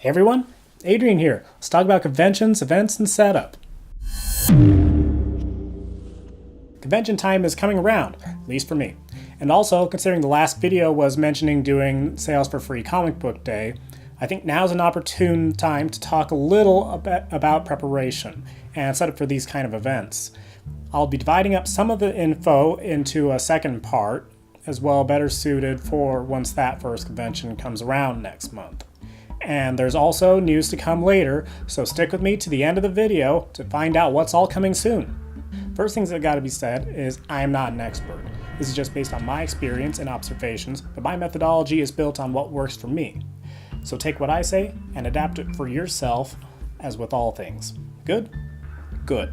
Hey everyone, Adrian here. Let's talk about conventions, events, and setup. Convention time is coming around, at least for me. And also, considering the last video was mentioning doing sales for free comic book day, I think now's an opportune time to talk a little about preparation and setup for these kind of events. I'll be dividing up some of the info into a second part, as well better suited for once that first convention comes around next month. And there's also news to come later, so stick with me to the end of the video to find out what's all coming soon. First things that gotta be said is I am not an expert. This is just based on my experience and observations, but my methodology is built on what works for me. So take what I say and adapt it for yourself, as with all things. Good? Good.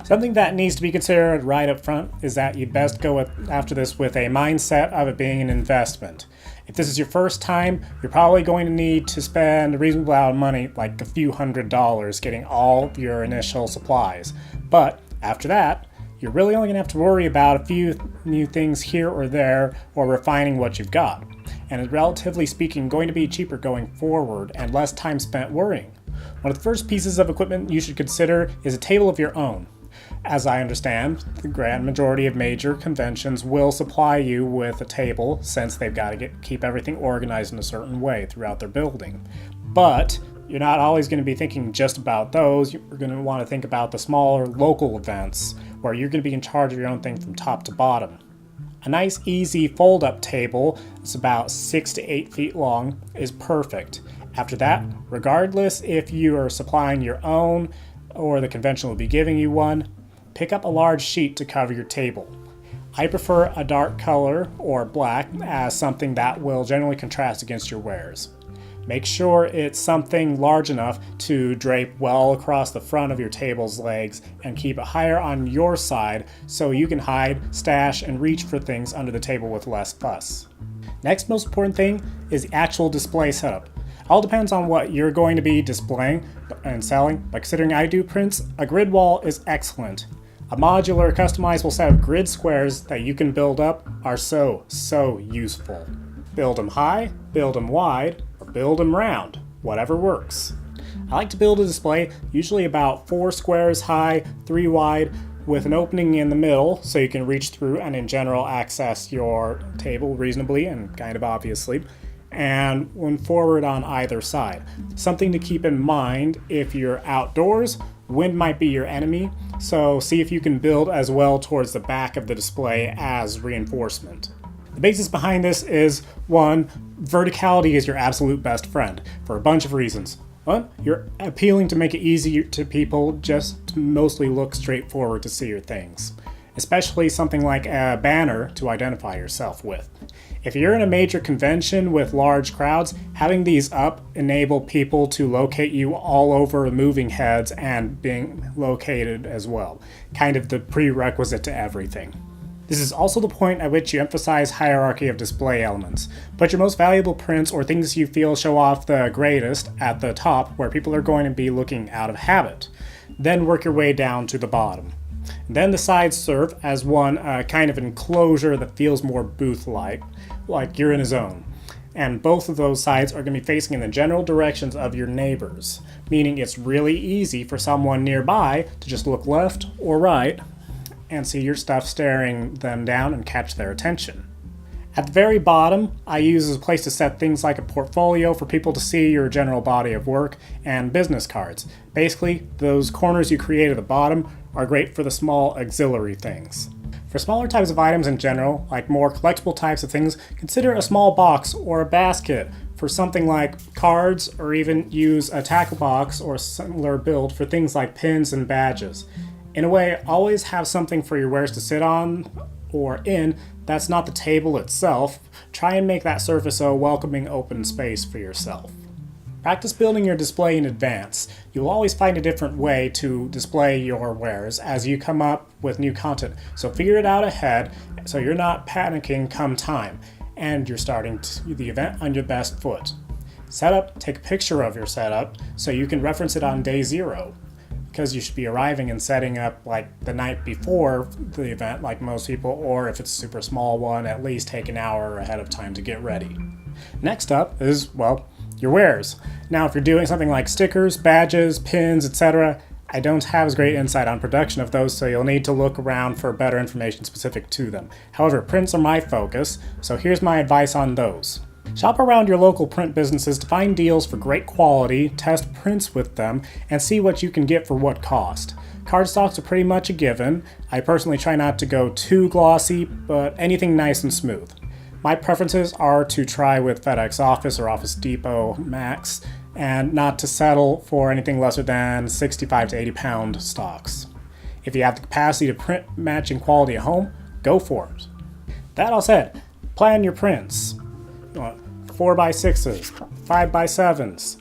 Something that needs to be considered right up front is that you'd best go after this with a mindset of it being an investment. If this is your first time, you're probably going to need to spend a reasonable amount of money, like a few $100s, getting all of your initial supplies. But after that, you're really only going to have to worry about a few new things here or there, or refining what you've got. And it's relatively speaking going to be cheaper going forward and less time spent worrying. One of the first pieces of equipment you should consider is a table of your own. As I understand, the grand majority of major conventions will supply you with a table since they've got to keep everything organized in a certain way throughout their building. But you're not always going to be thinking just about those. You're going to want to think about the smaller local events where you're going to be in charge of your own thing from top to bottom. A nice easy fold-up table that's about 6 to 8 feet long is perfect. After that, regardless if you are supplying your own or the convention will be giving you one, pick up a large sheet to cover your table. I prefer a dark color or black as something that will generally contrast against your wares. Make sure it's something large enough to drape well across the front of your table's legs and keep it higher on your side so you can hide, stash, and reach for things under the table with less fuss. Next most important thing is the actual display setup. All depends on what you're going to be displaying and selling, but considering I do prints, a grid wall is excellent. A modular, customizable set of grid squares that you can build up are so useful. Build them high, build them wide, or build them round, whatever works. I like to build a display usually about 4 squares high, 3 wide, with an opening in the middle so you can reach through and in general access your table reasonably and kind of obviously, and one forward on either side. Something to keep in mind if you're outdoors, wind might be your enemy, so see if you can build as well towards the back of the display as reinforcement. The basis behind this is 1, verticality is your absolute best friend for a bunch of reasons. 1, you're appealing to make it easier to people just to mostly look straight forward to see your things, especially something like a banner to identify yourself with. If you're in a major convention with large crowds, having these up enable people to locate you all over moving heads and being located as well. Kind of the prerequisite to everything. This is also the point at which you emphasize hierarchy of display elements. Put your most valuable prints or things you feel show off the greatest at the top where people are going to be looking out of habit. Then work your way down to the bottom. Then the sides serve as one kind of enclosure that feels more booth-like you're in a zone. And both of those sides are going to be facing in the general directions of your neighbors, meaning it's really easy for someone nearby to just look left or right and see your stuff staring them down and catch their attention. At the very bottom, I use as a place to set things like a portfolio for people to see your general body of work and business cards. Basically, those corners you create at the bottom are great for the small auxiliary things. For smaller types of items in general, like more collectible types of things, consider a small box or a basket for something like cards, or even use a tackle box or similar build for things like pins and badges. In a way, always have something for your wares to sit on or in that's not the table itself. Try and make that surface a welcoming open space for yourself. Practice building your display in advance. You'll always find a different way to display your wares as you come up with new content. So figure it out ahead so you're not panicking come time and you're starting the event on your best foot. Setup, take a picture of your setup so you can reference it on day 0. Because you should be arriving and setting up like the night before the event like most people, or if it's a super small one, at least take an hour ahead of time to get ready. Next up is, well, your wares. Now, if you're doing something like stickers, badges, pins, etc., I don't have as great insight on production of those, so you'll need to look around for better information specific to them. However, prints are my focus, so here's my advice on those. Shop around your local print businesses to find deals for great quality, test prints with them, and see what you can get for what cost. Cardstocks are pretty much a given. I personally try not to go too glossy, but anything nice and smooth. My preferences are to try with FedEx Office or Office Depot Max, and not to settle for anything lesser than 65 to 80 pound stocks. If you have the capacity to print matching quality at home, go for it. That all said, plan your prints. 4x6s, 5x7s,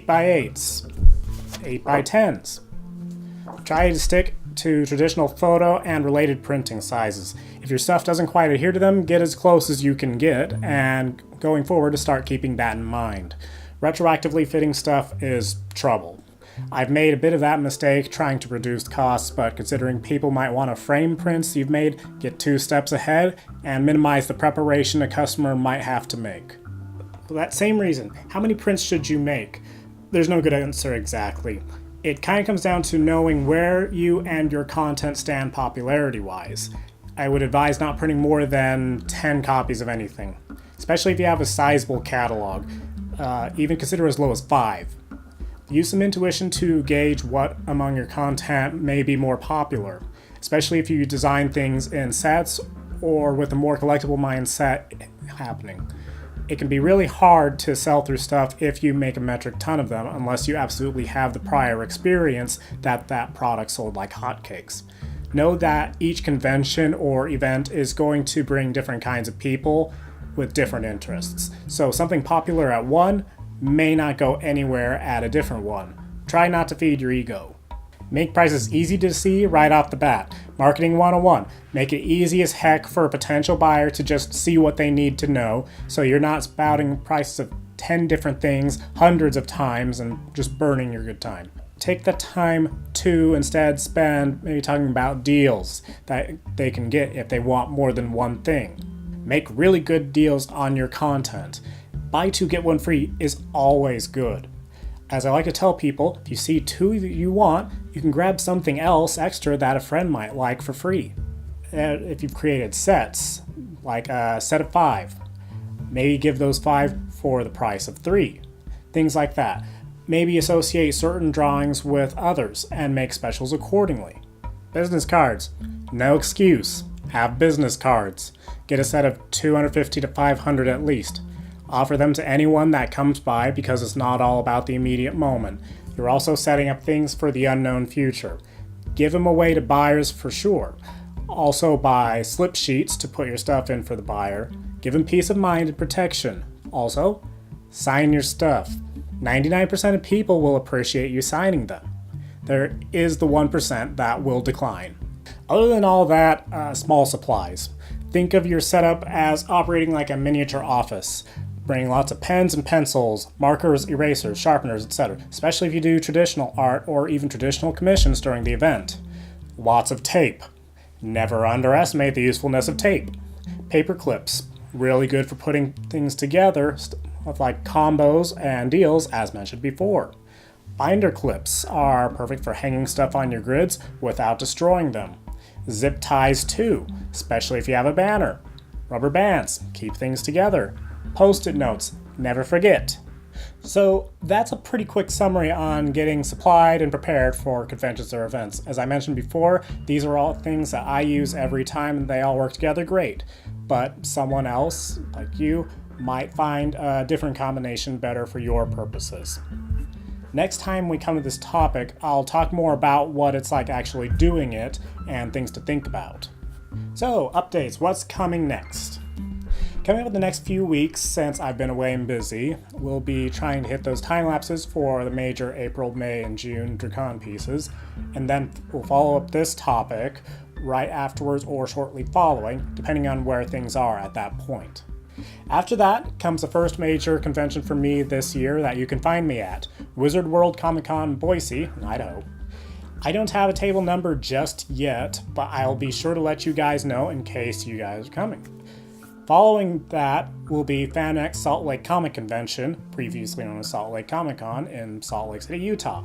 8x8s, 8x10s. Try to stick to traditional photo and related printing sizes. If your stuff doesn't quite adhere to them, get as close as you can get, and going forward to start keeping that in mind. Retroactively fitting stuff is trouble. I've made a bit of that mistake trying to reduce costs, but considering people might want to frame prints you've made, get 2 steps ahead and minimize the preparation a customer might have to make. For that same reason, how many prints should you make? There's no good answer exactly. It kind of comes down to knowing where you and your content stand popularity-wise. I would advise not printing more than 10 copies of anything, especially if you have a sizable catalog. Even consider as low as 5. Use some intuition to gauge what among your content may be more popular, especially if you design things in sets or with a more collectible mindset happening. It can be really hard to sell through stuff if you make a metric ton of them unless you absolutely have the prior experience that that product sold like hotcakes. Know that each convention or event is going to bring different kinds of people with different interests. So something popular at one may not go anywhere at a different one. Try not to feed your ego. Make prices easy to see right off the bat. Marketing 101. Make it easy as heck for a potential buyer to just see what they need to know, so you're not spouting prices of 10 different things hundreds of times and just burning your good time. Take the time to instead spend maybe talking about deals that they can get if they want more than one thing. Make really good deals on your content. Buy 2 get 1 free is always good. As I like to tell people, if you see 2 that you want, you can grab something else extra that a friend might like for free. If you've created sets, like a set of 5, maybe give those 5 for the price of 3. Things like that. Maybe associate certain drawings with others and make specials accordingly. Business cards. No excuse. Have business cards. Get a set of 250 to 500 at least. Offer them to anyone that comes by because it's not all about the immediate moment. You're also setting up things for the unknown future. Give them away to buyers for sure. Also buy slip sheets to put your stuff in for the buyer. Give them peace of mind and protection. Also, sign your stuff. 99% of people will appreciate you signing them. There is the 1% that will decline. Other than all that, small supplies. Think of your setup as operating like a miniature office. Bring lots of pens and pencils, markers, erasers, sharpeners, etc., especially if you do traditional art or even traditional commissions during the event. Lots of tape. Never underestimate the usefulness of tape. Paper clips. Really good for putting things together, like combos and deals, as mentioned before. Binder clips are perfect for hanging stuff on your grids without destroying them. Zip ties too, especially if you have a banner. Rubber bands, keep things together. Post-it notes, never forget. So that's a pretty quick summary on getting supplied and prepared for conventions or events. As I mentioned before, these are all things that I use every time and they all work together great. But someone else, like you, might find a different combination better for your purposes. Next time we come to this topic, I'll talk more about what it's like actually doing it and things to think about. So, updates, what's coming next? Coming up in the next few weeks, since I've been away and busy, we'll be trying to hit those time lapses for the major April, May, and June Drak-Arts pieces, and then we'll follow up this topic right afterwards or shortly following, depending on where things are at that point. After that comes the first major convention for me this year that you can find me at, Wizard World Comic Con Boise, Idaho. I don't have a table number just yet, but I'll be sure to let you guys know in case you guys are coming. Following that will be FANX Salt Lake Comic Convention, previously known as Salt Lake Comic Con, in Salt Lake City, Utah.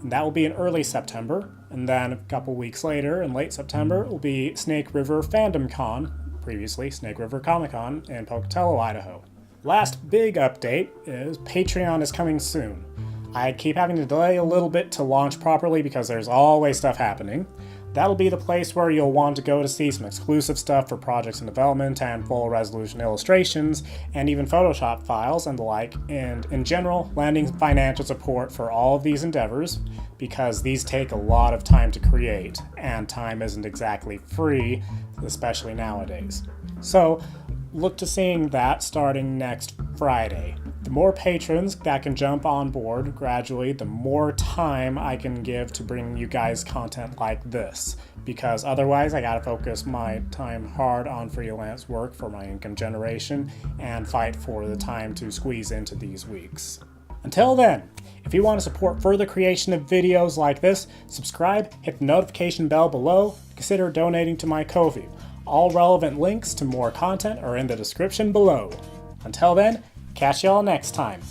And that will be in early September, and then a couple weeks later, in late September, will be Snake River FANDOM Con, previously Snake River Comic Con, in Pocatello, Idaho. Last big update is Patreon is coming soon. I keep having to delay a little bit to launch properly because there's always stuff happening. That'll be the place where you'll want to go to see some exclusive stuff for projects in development and full resolution illustrations, and even Photoshop files and the like, and in general, landing financial support for all of these endeavors, because these take a lot of time to create, and time isn't exactly free, especially nowadays. So, look to seeing that starting next Friday. The more patrons that can jump on board gradually, the more time I can give to bring you guys content like this, because otherwise I gotta focus my time hard on freelance work for my income generation and fight for the time to squeeze into these weeks. Until then, if you want to support further creation of videos like this, subscribe, hit the notification bell below, consider donating to my Ko-fi. All relevant links to more content are in the description below. Until then, catch y'all next time.